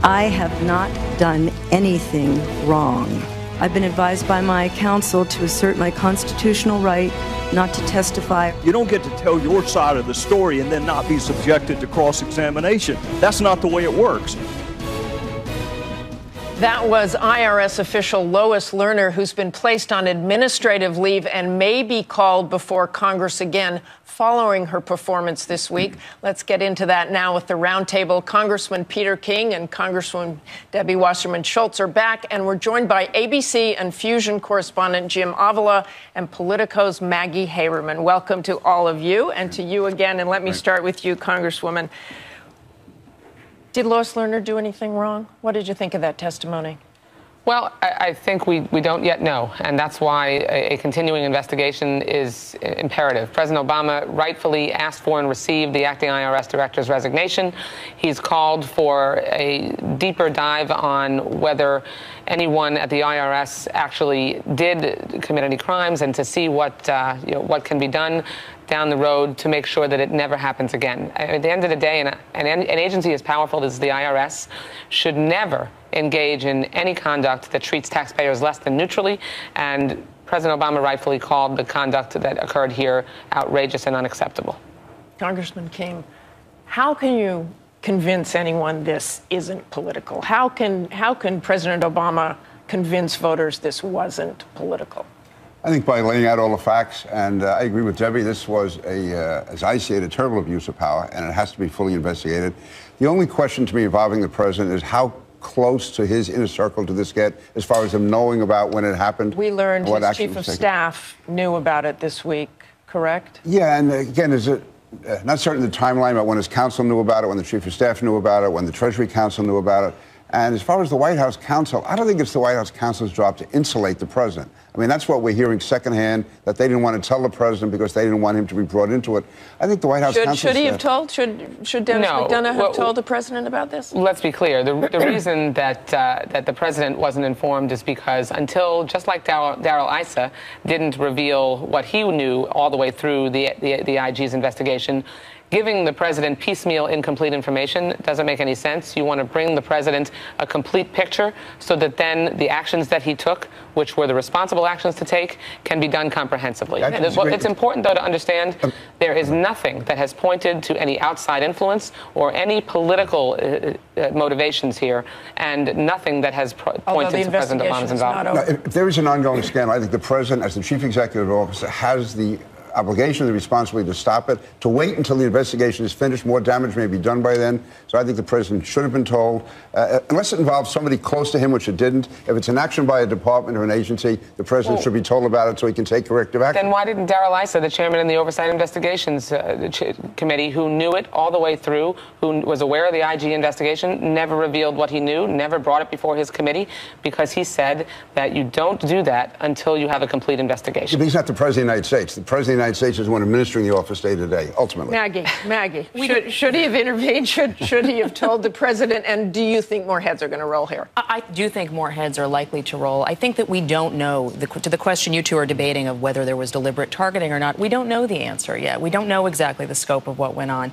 I have not done anything wrong. I've been advised by my counsel to assert my constitutional right not to testify. You don't get to tell your side of the story and then not be subjected to cross-examination. That's not the way it works. That was IRS official Lois Lerner, who's been placed on administrative leave and may be called before Congress again following her performance this week. Let's get into that now with the Roundtable. Congressman Peter King and Congresswoman Debbie Wasserman Schultz are back, and we're joined by ABC and Fusion correspondent Jim Avila and Politico's Maggie Haberman. Welcome to all of you, and to you again. And let me start with you, Congresswoman. Did Lois Lerner do anything wrong? What did you think of that testimony? Well, I think we don't yet know, and that's why a continuing investigation is imperative. President Obama rightfully asked for and received the acting IRS director's resignation. He's called for a deeper dive on whether anyone at the IRS actually did commit any crimes, and to see what can be done down the road to make sure that it never happens again. At the end of the day, an agency as powerful as the IRS should never engage in any conduct that treats taxpayers less than neutrally, and President Obama rightfully called the conduct that occurred here outrageous and unacceptable. Congressman King, how can you convince anyone this isn't political? How can President Obama convince voters this wasn't political? I think by laying out all the facts, and I agree with Debbie, this was, as I see it, a terrible abuse of power, and it has to be fully investigated. The only question to me involving the president is how close to his inner circle did this get, as far as him knowing about when it happened? We learned his chief of staff knew about it this week, correct? Yeah, and again, is it not certain the timeline about when his counsel knew about it, when the chief of staff knew about it, when the Treasury counsel knew about it. And as far as the White House counsel, I don't think it's the White House counsel's job to insulate the president. I mean, that's what we're hearing secondhand, that they didn't want to tell the president because they didn't want him to be brought into it. I think the White House counsel should he have told? Should Dennis McDonough have told the president about this? Let's be clear. The reason that the president wasn't informed is because until, just like Darrell Issa didn't reveal what he knew all the way through the IG's investigation, giving the president piecemeal, incomplete information doesn't make any sense. You want to bring the president a complete picture so that then the actions that he took, which were the responsible actions to take, can be done comprehensively. It's important, though, to understand there is nothing that has pointed to any outside influence or any political motivations here, and nothing that has pointed to President Obama's involvement. Now, if there is an ongoing scandal, I think the president, as the chief executive officer, has the obligation, the responsibility to stop it, to wait until the investigation is finished. More damage may be done by then. So I think the president should have been told, unless it involves somebody close to him, which it didn't. If it's an action by a department or an agency, the president should be told about it so he can take corrective action. Then why didn't Darrell Issa, the chairman of the Oversight Investigations Committee, who knew it all the way through, who was aware of the IG investigation, never revealed what he knew, never brought it before his committee? Because he said that you don't do that until you have a complete investigation. But he's not the president of the United States. The president of the United States is one administering the office day to day, ultimately. Maggie, should he have intervened? Should he have told the president? And do you think more heads are going to roll here? I do think more heads are likely to roll. I think that we don't know, to the question you two are debating of whether there was deliberate targeting or not, we don't know the answer yet. We don't know exactly the scope of what went on.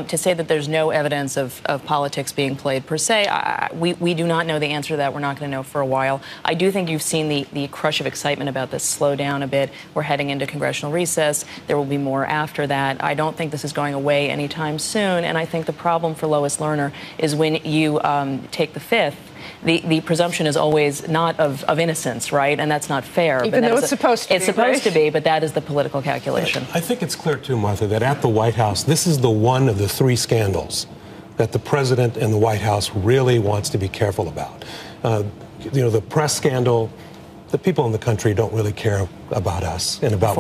To say that there's no evidence of politics being played per se, we do not know the answer to that. We're not going to know for a while. I do think you've seen the crush of excitement about this slow down a bit. We're heading into congressional recess. There will be more after that. I don't think this is going away anytime soon. And I think the problem for Lois Lerner is when you take the fifth, the presumption is always not of innocence, right? And that's not fair. Even though it's supposed to be. It's supposed to be, but that is the political calculation. I think it's clear, too, Martha, that at the White House, this is the one of the three scandals that the president and the White House really wants to be careful about. The press scandal. The people in the country don't really care about us and about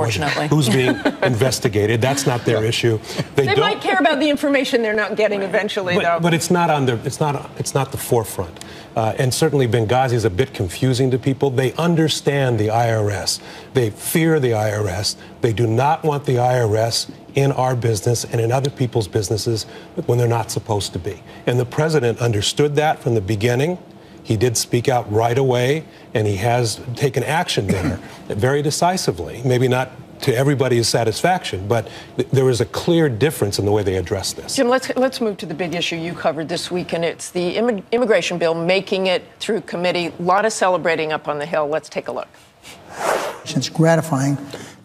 who's being investigated. That's not their issue. They might care about the information they're not getting eventually, though. But it's not it's not the forefront. And certainly Benghazi is a bit confusing to people. They understand the IRS. They fear the IRS. They do not want the IRS in our business and in other people's businesses when they're not supposed to be. And the president understood that from the beginning. He did speak out right away, and he has taken action there very decisively. Maybe not to everybody's satisfaction, but there is a clear difference in the way they address this. Jim, let's move to the big issue you covered this week, and it's the immigration bill making it through committee. A lot of celebrating up on the Hill. Let's take a look. It's gratifying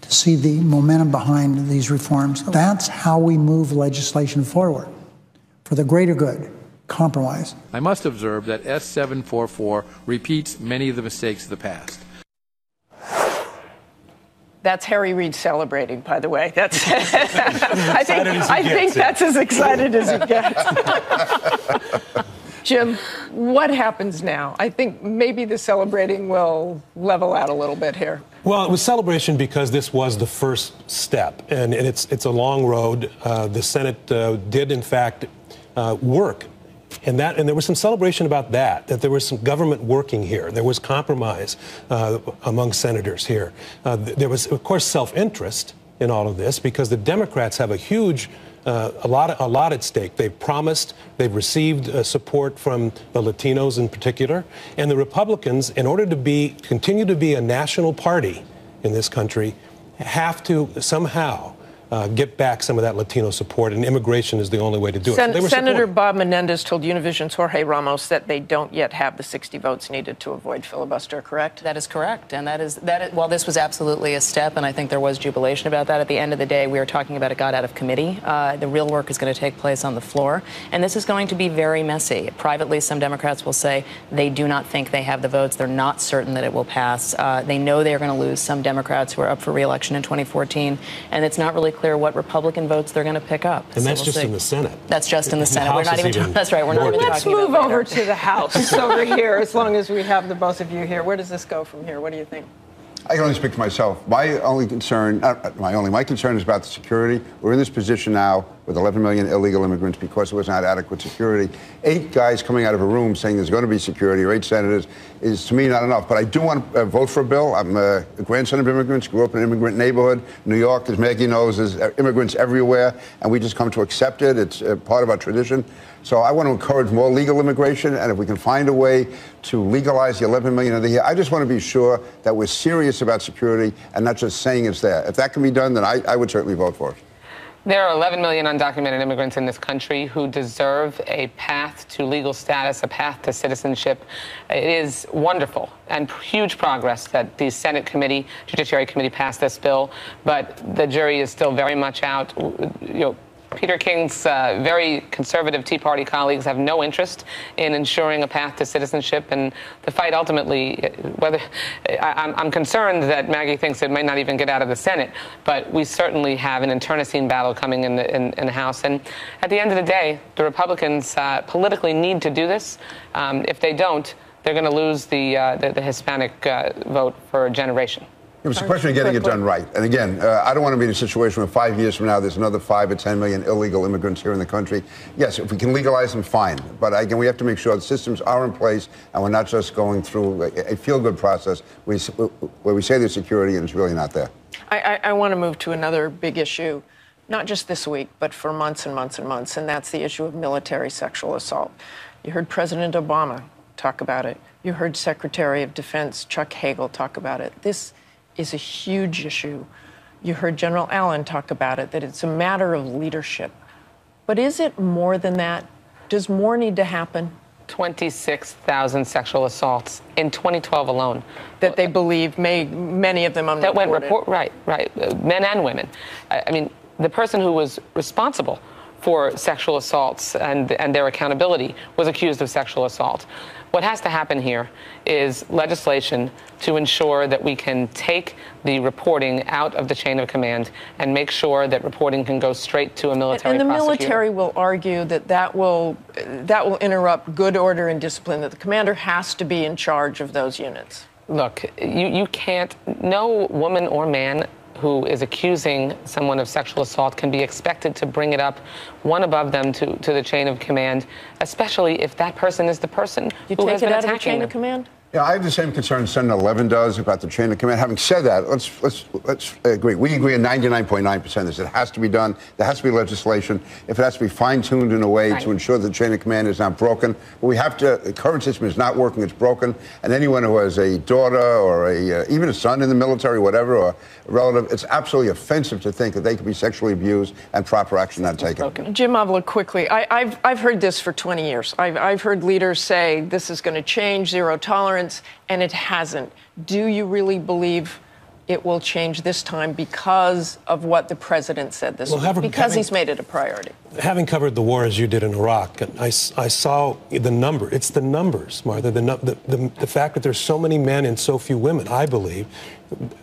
to see the momentum behind these reforms. That's how we move legislation forward for the greater good. Compromise. I must observe that S744 repeats many of the mistakes of the past. That's Harry Reid celebrating, by the way. That's I think that's as excited as he gets. Jim, what happens now? I think maybe the celebrating will level out a little bit here. Well, it was celebration because this was the first step, and it's a long road. The Senate did, in fact, work. And there was some celebration about that there was some government working here. There was compromise among senators here. There was, of course, self-interest in all of this because the Democrats have a huge, a lot at stake. They've promised, they've received support from the Latinos in particular. And the Republicans, in order to continue to be a national party in this country, have to somehow get back some of that Latino support, and immigration is the only way to do it. Senator Bob Menendez told Univision's Jorge Ramos that they don't yet have the 60 votes needed to avoid filibuster, correct? That is correct. And that is, well, this was absolutely a step, and I think there was jubilation about that. At the end of the day, we were talking about it got out of committee. The real work is going to take place on the floor, and this is going to be very messy. Privately, some Democrats will say they do not think they have the votes. They're not certain that it will pass. They know they're going to lose some Democrats who are up for re-election in 2014, and it's not really clear what Republican votes they're going to pick up. And that's just in the Senate. That's just in the Senate. We're not even. That's right. We're not even Let's talking about move over to the House over here, as long as we have the both of you here. Where does this go from here? What do you think? I can only speak for myself. My concern is about the security. We're in this position now with 11 million illegal immigrants because there was not adequate security. 8 guys coming out of a room saying there's going to be security, or 8 senators, is to me not enough. But I do want to vote for a bill. I'm a grandson of immigrants, grew up in an immigrant neighborhood. New York, as Maggie knows, there's immigrants everywhere, and we just come to accept it. It's part of our tradition. So I want to encourage more legal immigration, and if we can find a way to legalize the 11 million of the year, I just want to be sure that we're serious about security and not just saying it's there. If that can be done, then I would certainly vote for it. There are 11 million undocumented immigrants in this country who deserve a path to legal status, a path to citizenship. It is wonderful and huge progress that the Senate Judiciary Committee passed this bill, but the jury is still very much out. Peter King's very conservative Tea Party colleagues have no interest in ensuring a path to citizenship, and the fight ultimately, I'm concerned that Maggie thinks it might not even get out of the Senate, but we certainly have an internecine battle coming in the House, and at the end of the day, the Republicans politically need to do this. If they don't, they're going to lose the Hispanic vote for a generation. It's a question of getting it done right. And again, I don't want to be in a situation where 5 years from now there's another 5 or 10 million illegal immigrants here in the country. Yes, if we can legalize them, fine. But again, we have to make sure the systems are in place and we're not just going through a feel-good process where we say there's security and it's really not there. I want to move to another big issue, not just this week, but for months and months and months, and that's the issue of military sexual assault. You heard President Obama talk about it. You heard Secretary of Defense Chuck Hagel talk about it. This is a huge issue. You heard General Allen talk about it, that it's a matter of leadership. But is it more than that? Does more need to happen? 26,000 sexual assaults in 2012 alone. That they believe many of them unreported. That went right. Men and women. I mean, the person who was responsible for sexual assaults and their accountability was accused of sexual assault. What has to happen here is legislation to ensure that we can take the reporting out of the chain of command and make sure that reporting can go straight to a military prosecutor. And the military will argue that will interrupt good order and discipline, that the commander has to be in charge of those units. Look, you can't, no woman or man who is accusing someone of sexual assault can be expected to bring it up one above them to the chain of command, especially if that person is the person who has been attacking them. You take it out of the chain of command? Yeah, I have the same concern Senate 11 does about the chain of command. Having said that, let's agree. We agree on 99.9% of this. It has to be done. There has to be legislation. If it has to be fine-tuned in a way to ensure the chain of command is not broken. But we have to, the current system is not working. It's broken. And anyone who has a daughter or even a son in the military, whatever, or a relative, it's absolutely offensive to think that they could be sexually abused and proper action not taken. Jim Avila, quickly. I've heard this for 20 years. I've heard leaders say this is going to change, zero tolerance. And it hasn't. Do you really believe it will change this time because of what the president said this week? Because he's made it a priority. Having covered the war as you did in Iraq, I saw the number. It's the numbers, Martha. The fact that there's so many men and so few women. I believe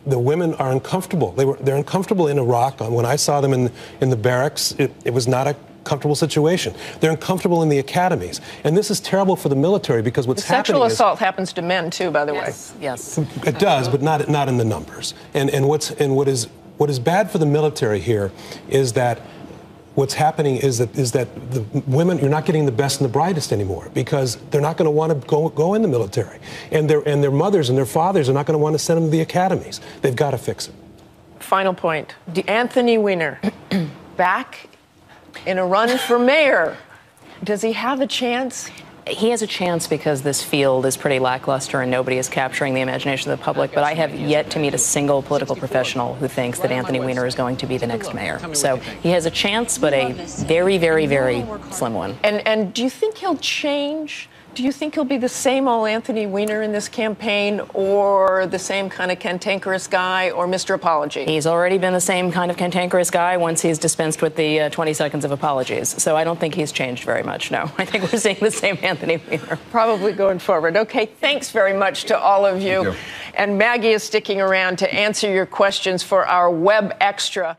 the women are uncomfortable. They're uncomfortable in Iraq. When I saw them in the barracks, it was not a comfortable situation. They're uncomfortable in the academies. And this is terrible for the military because what's happening is... Sexual assault happens to men, too, by the way. Yes. It does, but not in the numbers. And what is bad for the military here is that what's happening is that the women, you're not getting the best and the brightest anymore because they're not going to want to go in the military. And their mothers and their fathers are not going to want to send them to the academies. They've got to fix it. Final point. Anthony Weiner, back in a run for mayor. Does he have a chance? He has a chance because this field is pretty lackluster and nobody is capturing the imagination of the public. But I have yet to meet a single political professional who thinks that Anthony Weiner is going to be the next mayor. So he has a chance, but a very, very, very slim one. And do you think he'll change? Do you think he'll be the same old Anthony Weiner in this campaign or the same kind of cantankerous guy or Mr. Apology? He's already been the same kind of cantankerous guy once he's dispensed with the 20 seconds of apologies. So I don't think he's changed very much, no. I think we're seeing the same Anthony Weiner. Probably going forward. Okay, thanks very much to all of you. And Maggie is sticking around to answer your questions for our Web Extra.